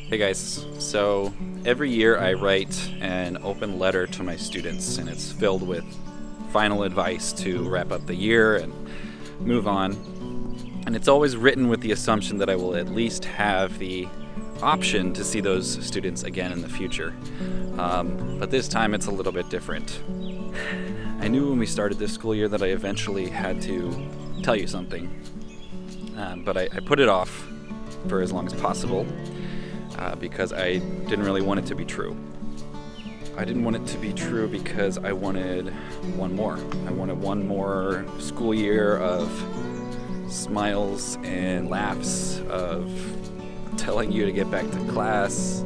Hey guys, so every year I write an open letter to my students, and it's filled with final advice to wrap up the year and move on. And it's always written with the assumption that I will at least have the option to see those students again in the future. But this time it's a little bit different. I knew when we started this school year that I eventually had to tell you something, but I put it off for as long as possible. Because I didn't really want it to be true. I didn't want it to be true because I wanted one more. I wanted one more school year of smiles and laughs, of telling you to get back to class,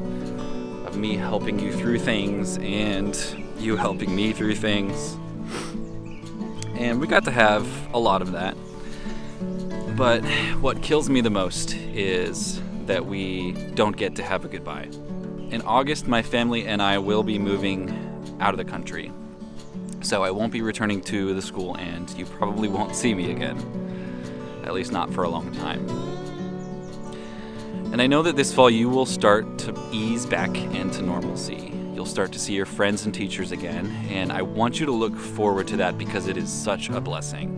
of me helping you through things and you helping me through things. And we got to have a lot of that. But what kills me the most is that we don't get to have a goodbye. In August, my family and I will be moving out of the country. So I won't be returning to the school, and you probably won't see me again. At least not for a long time. And I know that this fall you will start to ease back into normalcy. You'll start to see your friends and teachers again, and I want you to look forward to that because it is such a blessing.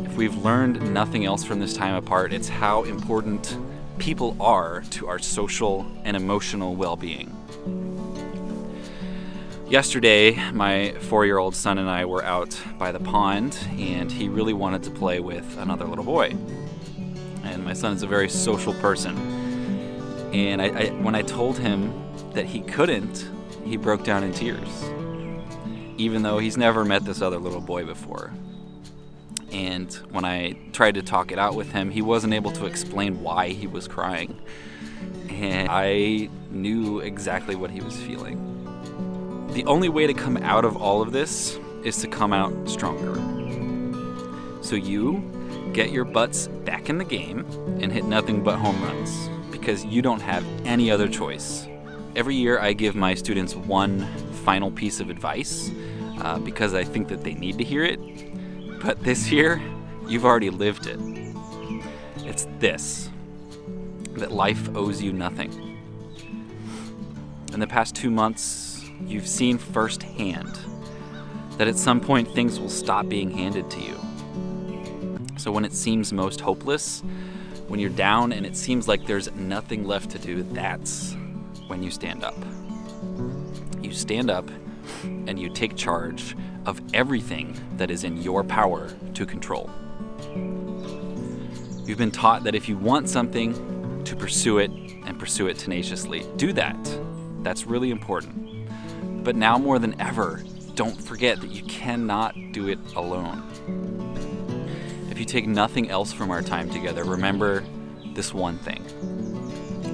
If we've learned nothing else from this time apart, it's how important people are to our social and emotional well-being. Yesterday, my 4-year-old son and I were out by the pond, and he really wanted to play with another little boy. And my son is a very social person. And when I told him that he couldn't, he broke down in tears, even though he's never met this other little boy before. And when I tried to talk it out with him, he wasn't able to explain why he was crying. And I knew exactly what he was feeling. The only way to come out of all of this is to come out stronger. So you get your butts back in the game and hit nothing but home runs, because you don't have any other choice. Every year I give my students one final piece of advice because I think that they need to hear it. But this year, you've already lived it. It's this, that life owes you nothing. In the past 2 months, you've seen firsthand that at some point things will stop being handed to you. So when it seems most hopeless, when you're down and it seems like there's nothing left to do, that's when you stand up. You stand up and you take charge of everything that is in your power to control. You've been taught that if you want something, to pursue it and pursue it tenaciously. Do that. That's really important. But now more than ever, don't forget that you cannot do it alone. If you take nothing else from our time together, remember this one thing: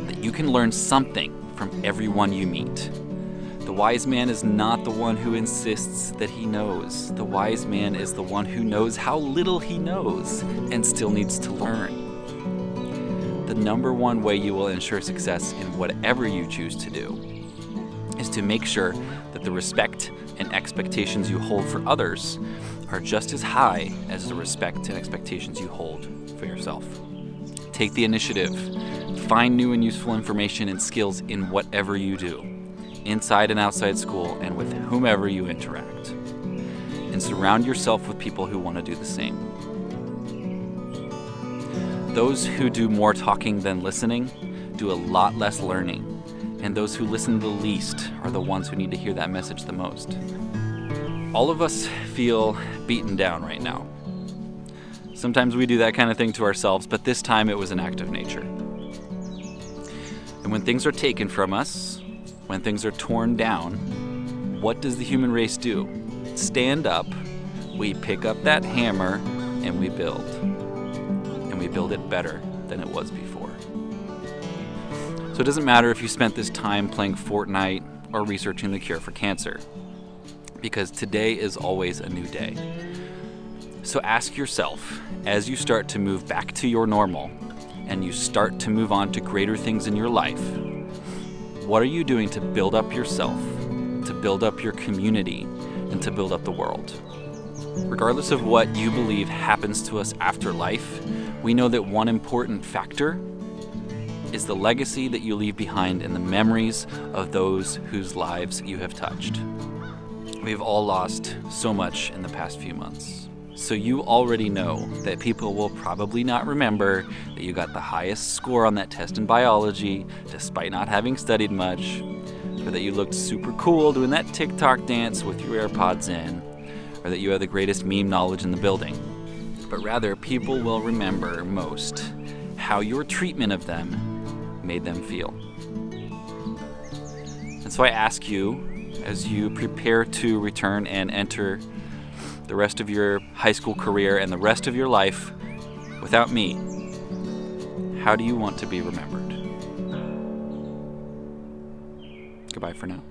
that you can learn something from everyone you meet. The wise man is not the one who insists that he knows. The wise man is the one who knows how little he knows and still needs to learn. The number one way you will ensure success in whatever you choose to do is to make sure that the respect and expectations you hold for others are just as high as the respect and expectations you hold for yourself. Take the initiative. Find new and useful information and skills in whatever you do, inside and outside school, and with whomever you interact. And surround yourself with people who want to do the same. Those who do more talking than listening do a lot less learning, and those who listen the least are the ones who need to hear that message the most. All of us feel beaten down right now. Sometimes we do that kind of thing to ourselves, but this time it was an act of nature. And when things are taken from us, when things are torn down, what does the human race do? Stand up, we pick up that hammer, and we build. And we build it better than it was before. So it doesn't matter if you spent this time playing Fortnite or researching the cure for cancer, because today is always a new day. So ask yourself, as you start to move back to your normal, and you start to move on to greater things in your life, what are you doing to build up yourself, to build up your community, and to build up the world? Regardless of what you believe happens to us after life, we know that one important factor is the legacy that you leave behind and the memories of those whose lives you have touched. We've all lost so much in the past few months. So you already know that people will probably not remember that you got the highest score on that test in biology despite not having studied much, or that you looked super cool doing that TikTok dance with your AirPods in, or that you have the greatest meme knowledge in the building. But rather, people will remember most how your treatment of them made them feel. And so I ask you, as you prepare to return and enter the rest of your high school career and the rest of your life without me, how do you want to be remembered? Goodbye for now.